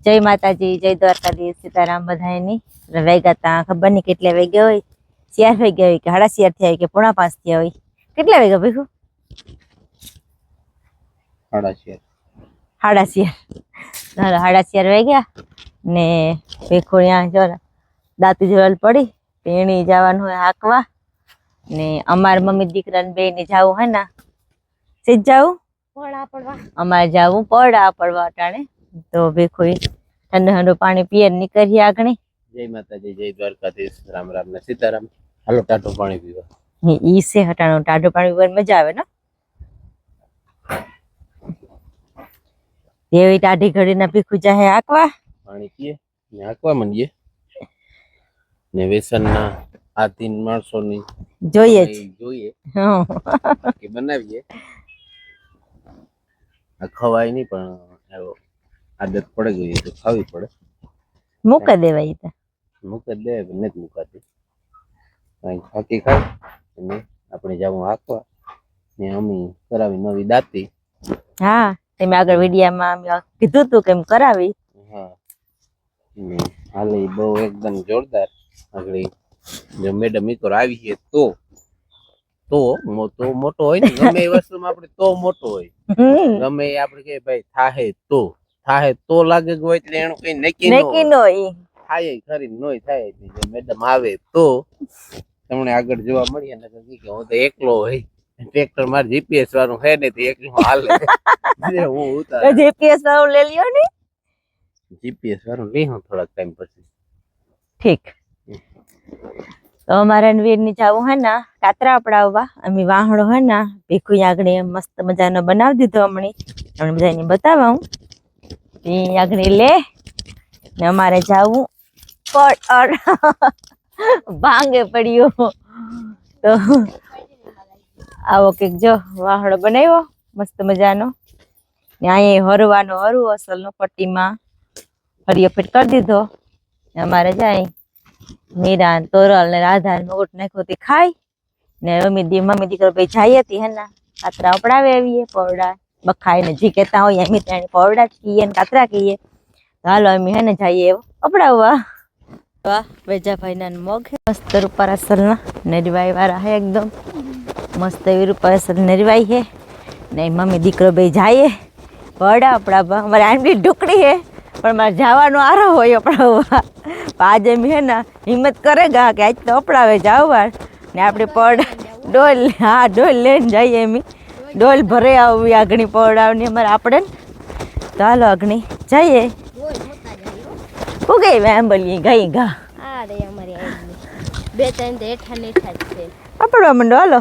જય માતાજી, જય દ્વારકાધીશ, સીતારામ બધાયની. વાગ્યા તા ખબર નહીં કેટલા વાગ્યા હોય, 4 વાગ્યા હોય કે 4:30 થયા હોય કે 4:45 થયા હોય. કેટલા વાગ્યા ભેગું? 4:30. 4:30. 4:30 વાગ્યા ને ભેખો ત્યાં જો દાંતી જવાલ પડી તેણી જવાનું હોય હાંકવા ને અમાર મમ્મી દીકરાને બે ને જવું હે ને સીધ જવું પડવા પડવા અમારે જવું પડવા પડવા અટાણે તો ભેખો ઠંડુ ઠંડુ પાણી પીએ નીકળીએ આગળ. જય માતાજી, જય દ્વારકાધીશ, રામ રામ ને સીતારામ. હાલો ટાઢું પાણી પીવા. ઈ સે હટાણું ટાઢું પાણી પીવાની મજા આવે ને. એવી ટાઢી ઘડી ના ભીખું જાહે હાંકવા પાણી પીએ ને હાંકવા માંડીએ ને વેસન ના આધીન માણસો ની જોઈએ કે બનાવીએ. ખવાય નહીં પણ આદત પડે ગઈ તો ખાવી પડે. મૂકા દેવાય તો મૂકી દે નથી મુકાતી કઈ ખાકી ખાય અને આપણે જાવું હાંકવા ને અમી કરાવી નવી દાંતી. હા તમે આગળ વિડિયામાં કીધું તું કેમ કરાવી. હા હાલે બહુ એકદમ જોરદાર. આગળ જો મેડમ ઈકોર આવી છે તો મોટો હોય ને ગમે એ વસ્તુમાં આપણે તો મોટો હોય ગમે એ આપણે કે ભાઈ થાહે તો લાગે હોય એટલે એનું કઈ નક્કી ન હોય. થાય ખરી નોય થાય જો મેડમ આવે તો તમને આગળ જોવા મળીએ ને કે હું તો એકલો હોય ટ્રેક્ટર માર જીપીએસ વાળું હે ને તો એકલો હાલે હું ઉતાર જીપીએસ વાળું લઈ લ્યો ને. જીપીએસ વાળું લઈ હું થોડાક ટાઈમ પછી. ઠીક. તો અમારે વીર ની જવું હે ને કાતરા પડાવવા. અમે વાહણો હે ને ભીખું આગળ મસ્ત મજાનો બનાવી દીધો હમણાં બધાને બતાવા હું એ આગળ લે ને અમારે જવું ભાંગે પડ્યો તો આવો કંઈક જો વાહણો બનાવ્યો મસ્ત મજાનો ને અહીંયા હરવાનો હરવું અસલનો પટ્ટીમાં હરિયો ફિટ કરી દીધો. અમારે જાય મીરા તોરલ ને રાધા નોટ નાખ્યો તે ખાઈ ને મમ્મી દીકરો ભાઈ જાય હતી હે ને કાતરા અપડાવે આવીએ પૌડા બખાઈ ને જી કહેતા હોય એમ ત્યાં પૌડા કહીએ ને કાતરા કહીએ. હાલો અમે હે ને જઈએ અપડાવવા. વાહ વેજાભાઈ ના મગ મસ્ત રૂપારા અસલના નરવાઈ વાળા હે એકદમ મસ્ત એવી રૂપારા અસલ નરવાઈ હે ને મમ્મી દીકરો ભાઈ જાય પૌડા અપડાવવા. અમારે આંબલી ઢુકડી હે પણ મારે જવાનો આરો હોય અપડાવવા. આજે એમ હે ને હિંમત કરેગા કે આજ તો અપડાવે જાવવા ને આપણે પૌડા ડોલ ડોલ લઈને જઈએ. એમ ડોલ ભરે આવવી આગણી પૌડાવની અમારે આપણે તો હાલો આગણી જઈએ. હું ગઈ આંબલી ગઈ ઘા બે ત્રણ હેઠા નેઠા છે અપડવા માંડો હાલો.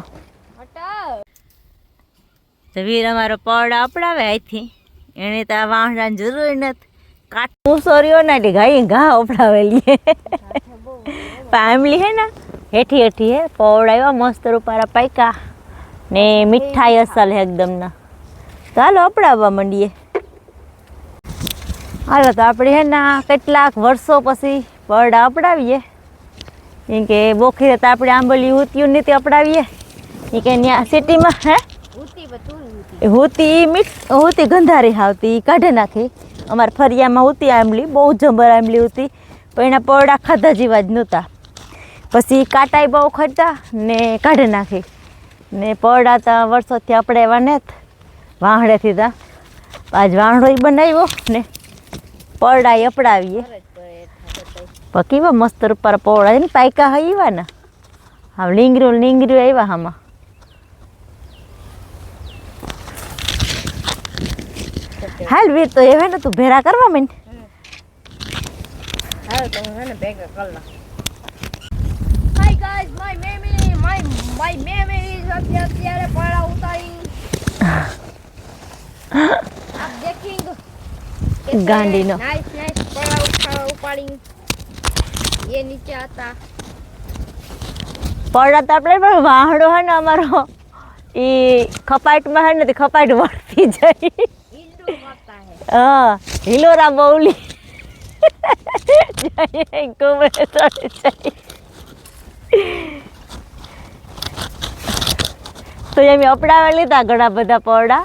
તો વીર અમારો પૌડા અપડાવે અહીંથી એને તો આ વાહડાની જરૂર નથી. કાઠું સોર્યો ને એટલે ગાઈ ઘા અપડાવેલી આંબલી હે ને હેઠી હેઠી હે પૌડા એવા મસ્ત રૂપારા પાયકા ને મીઠાઈ અસલ હે એકદમ ના. તો હાલો અપડાવવા માંડીએ. હાલો તો આપણે હે ને કેટલાક વર્ષો પછી પૌડા અપડાવીએ. કેમ કે બોખીરે તો આપણે આંબલી ઉત્યું નથી અપડાવીએ એ કે ત્યાં સિટીમાં હે હુતી ગંધારી આવતી કાઢી નાખી. અમારા ફરિયામાં ઉતી આંબલી બહુ જબર આંબલી હતી પણ એના પૌડા ખાધા જેવા જ નહોતા. પછી કાંટાઈ બહુ ખાધા ને કાઢી નાખી ને પૌડા તો વર્ષોથી અપડાવ્યા ને વાહણેથી તા આજ વાહણો બનાવ્યો ને પૌડા અપડાવીએ. પણ કેવા મસ્ત રૂપારા પૌડા ને પાયકા આવ્યા ને હા લીંગરું આવ્યા આમાં. હાલ વીર તો એવે ને તું ભેરા કરવા માંડ. હાલ તો હું એને ભેગા કર. હાય ગાઈસ માય મેમી ઇઝ અત્યારે પડા ઉતારી આપ દેખેંગે ગાંડીનો નાઈસ પડા ઉપાડી ये नीचे आता પડા તો આપણે પણ વાહડો હે ને અમારો એ ખપાટમાં હે ને તે ખપાટ વળતી જાય. હા હિલોરા બૌલી તો એમ અપડાવી લીધા ઘણા બધા પૌડા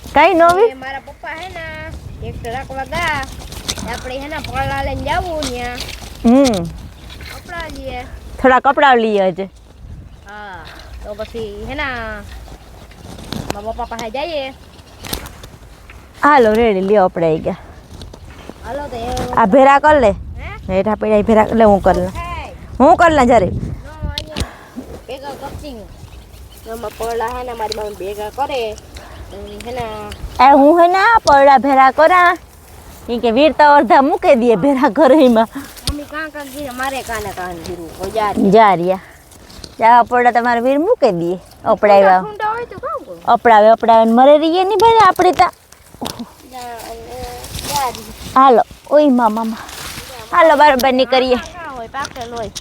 કઈ નવી મારા પપ્પા હે ને ટ્રેક્ટર રાખવા ગયા આપણે હે ને પગલા લઈને જાવું ત્યાં કપડા લઈએ થોડા કપડા લઈએ આજે હા તો પછી હે ને મારા પપ્પા પાસે જઈએ હાલો રેડી લ્યો આપણે આવી ગયા હાલો તો આ ભેરા કર લે હે હેઠા પડ્યા ભેરા કર લે હું કર લે ખાય હું કર લે જરી નો અહીંયા ભેગા કરતી એમાં પગલા હે ને મારી મમ્મી ભેગા કરે હે ને એ હું હે ના પડ્યા ભેરા કરા કે વીર તો અડધા મૂકી દે ભેરા ઘરમાં મમ્મી કાં ગીરે મારે કાને કાન ગીરું ઓજાર જા રહ્યા જા પડ્યા તમારે વીર મૂકી દે અપડાવ્યા ફૂંડા હોય તો કામ કરું અપડાવે મરે રહીએ નહીં ભાઈ આપણે તા હાલો ઓય મામા હાલો બરાબર ની કરીએ કાં હોય પાકેલ હોય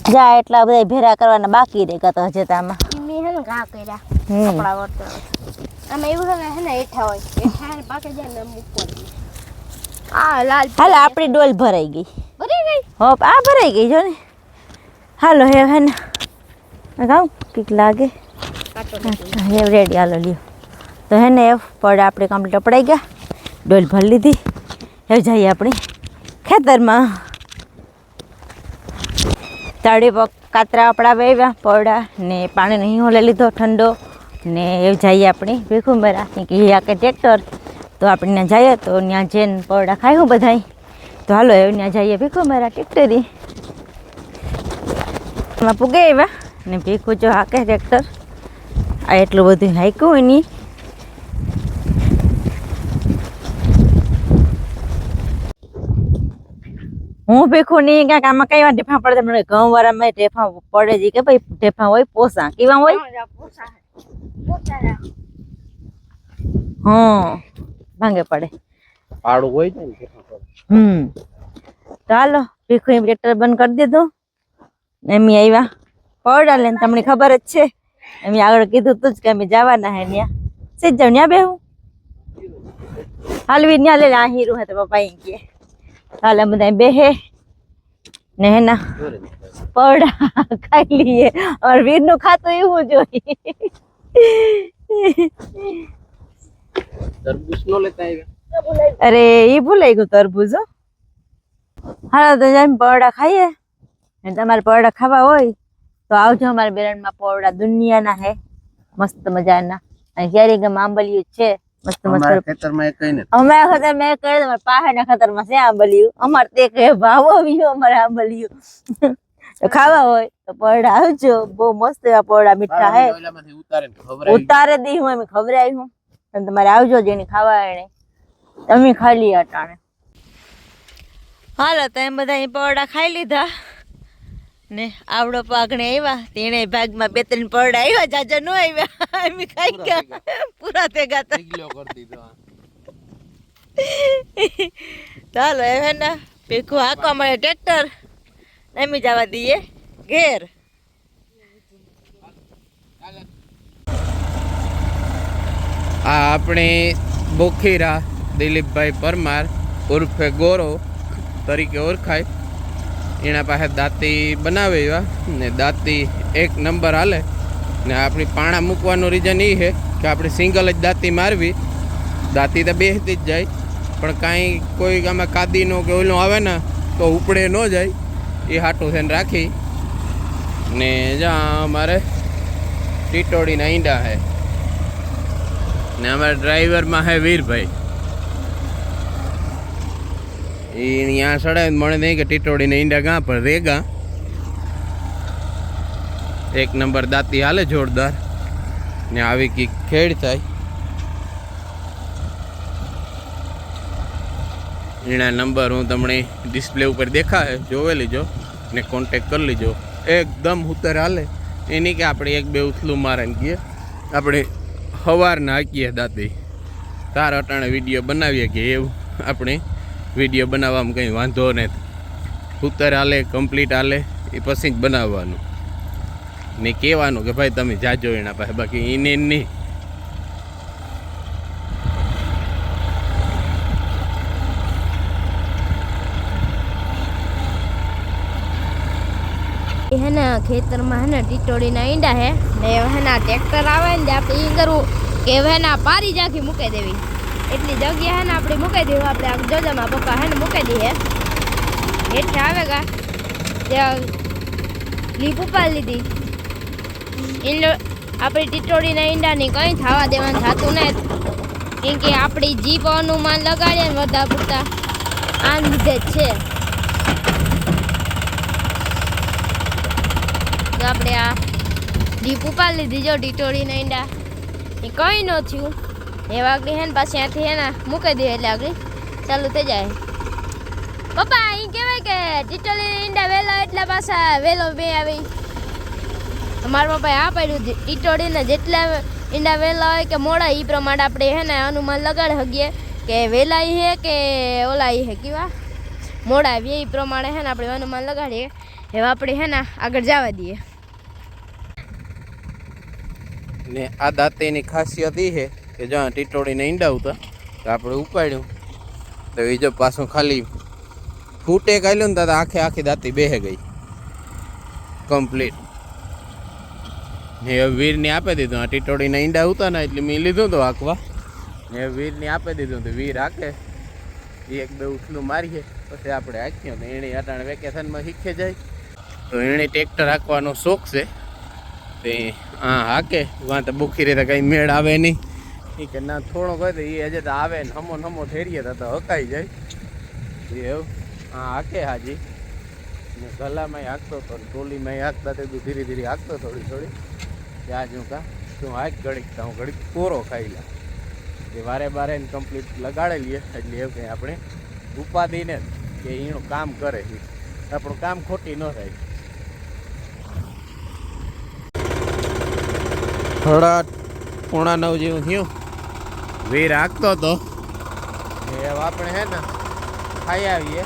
જા એટલા બધા ભેરા કરવાના બાકી રહે તો હજે તામાં ઈ હે ને ઘા કર્યા કપડા વર્તા આમાં એવું હે ને હેઠા હોય હેઠા ને પાકે જાય ને મૂકવા આ લાલ હાલો આપણી ડોલ ભરાઈ ગઈ ભરી ગઈ હોપ આ ભરાઈ ગઈ જો ને હાલો હે ને ગાઉં કીક લાગે હે રેડી હાલો લ્યો તો હે ને પડ આપણે કમ્પ્લીટ અપડાઈ ગયા ડોલ ભરી લીધી હવે જઈએ આપણે ખેતરમાં તળે કાતરા આપણા વાવ્યા પડ્યા ને પાણી નહીં હોલે લીધો ઠંડો ને એ જઈએ આપણે ભેખું રાખી કે આ કે ટ્રેક્ટર તો આપણે ત્યાં જઈએ તો ત્યાં જઈને પડ્યા ખાયું બધાય તો હાલો હવે ત્યાં જઈએ ભીખું મારા ટ્રેક્ટરી એમાં પૂગે એવા ને ભીખું જો હાકે ટ્રેક્ટર આ એટલું બધું હાંક્યું એની હું ભીખું નહીં ક્યાંક આમાં કઈ વાર ઢેફા પડે મને ઘઉં વાળામાં ઢેફા પડે છે કે ભાઈ ઢેફા હોય પોસા કેવા હોય હા ભાંગે પડે પાડું હોય ને તો હાલો ભીખું એમ ટ્રેક્ટર બંધ કરી દીધું એમ આવ્યા પડ્યા લે તમને ખબર જ છે એમ આગળ કીધું તું જ કે અમે જવાના હે ત્યાં સીધ જાવ ત્યાં બેહું હાલવી ત્યાં લે આ હીરું હે તો પપ્પા એમ કે હાલ બધા બેહે ને હેના પડા ખાઈ લઈએ और વીર નું ખાતું એવું જોઈએ તરબૂચ નો લેતા આવ્યા અરે ઈ ભૂલાઈ ગયું તરબૂચ હાલો તો જેમ પડા ખાઈએ ને તમારે પડા ખાવા હોય તો આવજો અમારા બેરણમાં પડા દુનિયાના હે મસ્ત મજાના અને ક્યારે ગમ આંબલિયું છે મસ્ત મસ્ત ખેતરમાં એક કઈ નથી અમારા ખાતર મેં કહ્યું તમારા પાહાના ખાતરમાં છે આંબલિયું અમારે તે કહે ભાવો આવ્યો અમારે આંબલિયું તો ખાવા હોય તો પડા આવજો બહુ મસ્ત એવા પડા મીઠા હે ઉતારે દી હું એમ ખવડાવી હું અને તમારે આવજો જેને ખાવા એને તમે ખાલી અટાણે હાલો તો એમ બધા પડા ખાઈ લીધા ને આવડો પાઘણે આવ્યા તેને ભાગમાં બે ત્રણ પડા આવ્યા જાજા નો આવ્યા એમ ખાઈ ગયા પૂરા તે ગાતા ચાલો હવે ને ભેખું હાંકવા મળે ટ્રેક્ટર એમ જવા દઈએ ઘેર આ આપણે બોખીરા દિલીપભાઈ પરમાર ઉર્ફે ગોરો તરીકે ઓળખાય એના પાસે દાંતી બનાવે એવા ને દાંતી એક નંબર હાલે ને આપણી પાણા મૂકવાનું રીઝન એ છે કે આપણે સિંગલ જ દાંતી મારવી દાંતી તો બેસતી જ જાય પણ કાંઈ કોઈ આમાં કાદીનો કે ઓલો આવે ને તો ઉપડે ન જાય એ હાટું થઈને રાખી ને જ્યાં અમારે ટીટોડીના ઈંડા છે ને અમારા ડ્રાઈવરમાં છે વીરભાઈ यहाँ सड़े મને નહીં કે ટીટોડીને ઈંડા ગાં પર રેગા એક નંબર દાંતી હાલે જોરદાર ને આવી કી ખેડ થાય એના નંબર હું તમને ડિસ્પ્લે ઉપર દેખાય જોવે લીજો ને કોન્ટેક કરી લીજો એકદમ ઉતર હાલે એની કે આપણે એક બે ઉથલું મારે ને કહીએ આપણે સવારના હાકીએ દાંતી તાર અટાણે વિડીયો બનાવીએ કે એવું આપણે વિડીયો બનાવવામાં કંઈ વાંધો નથી ઉત્તર હાલે કમ્પ્લીટ હાલે એ પછી જ બનાવવાનું ને કહેવાનું કે ભાઈ તમે જાજો એના પાસે બાકી એને નહીં है ना खेतर में है ना टीटोड़ी ना ईंडा है ने है ना ट्रैक्टर आवे ने आप ई करू કે હવે ના પારી જાખી મૂકી દેવી એટલી જગ્યા હે ને આપણે મૂકી દેવું આપણે આ જોજામાં પપ્પા હે ને મૂકી દઈએ એટલે આવેગા ત્યાં લીપ ઉપાડી લીધી ઈંડો આપણી ટીટોડીના ઈંડાની કંઈ થવા દેવાનું થતું ને કેમ કે આપણી જીપ અનુમાન લગાડીએ ને વધા પૂરતા આ લીધે જ છે તો આપણે આ જીપ ઉપાડી લીધી જો ટીટોડીના ઈંડા એ કંઈ ન થયું એ વાગડી હે ને પાછી ત્યાંથી હે ને મૂકી દઈએ એટલે આગળ ચાલુ થઈ જાય પપ્પા અહીં કહેવાય કે ટીટોડી ઈંડા વહેલા એટલા પાછા વહેલો બે આવી મારા પપ્પાએ આ પાડ્યું ટીટોડીને જેટલા ઈંડા વહેલા હોય કે મોડા એ પ્રમાણે આપણે હે ને અનુમાન લગાડી શકીએ કે વહેલા હે કે ઓલા હે કેવા મોડા આવીએ એ પ્રમાણે હે ને આપણે અનુમાન લગાડીએ એવા આપણે હે ને આગળ જવા દઈએ ને આ દાંતેની ખાસિયત એ છે કે જ્યાં ટીટોડીને ઈંડા હતા તો આપણે ઉપાડ્યું તો એ જો પાછું ખાલી ફૂટે કાઢ્યું ને તો આખી દાંતી બેહે ગઈ કમ્પ્લીટ ને વીરને આપી દીધું આ ટીટોડીના ઈંડા હતા ને એટલે મેં લીધું હતું આંકવા ને વીરને આપી દીધું તો વીર આંકે એક બે ઉઠલું મારીએ પછી આપણે આંક્યો ને એણે અટાણે વેકેશનમાં શીખે જાય તો એણે ટ્રેક્ટર હાંકવાનો શોખ છે તે હા હાકે વાં તો બુખી રીતે કંઈ મેળ આવે નહીં એ કે ના થોડો કહે તો એ હજે તો આવે ને હમો ઠેરીએ તો હકાઈ જાય એવું હા હાકે હાજી ને ગલામાં હાંકતો હતો ટોલીમાં હાંકતા તે ધીરે ધીરે હાંકતો થોડી ત્યાં જ હું કા તું હાક ઘડીક હું ઘડીક કોરો ખાઈ લા એ વારે બારે કમ્પ્લીટ લગાડી લઈએ એટલે એવું કંઈ આપણે ઉપાધિને કે એનું કામ કરે આપણું કામ ખોટી ન થાય 8:45 જેવું થયું વીર હાંકતો હતો એ આપણે હે ને ખાઈ આવીએ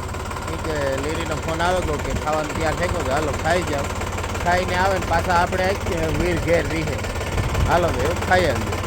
કે લીરીનો ફોન આવેલો કે ખાવાનું તૈયાર થઈ ગયો હાલો ખાઈ જાઓ ખાઈને આવે ને પાછા આપણે વીર ઘેર રીહે હાલો એવું ખાઈ આવીએ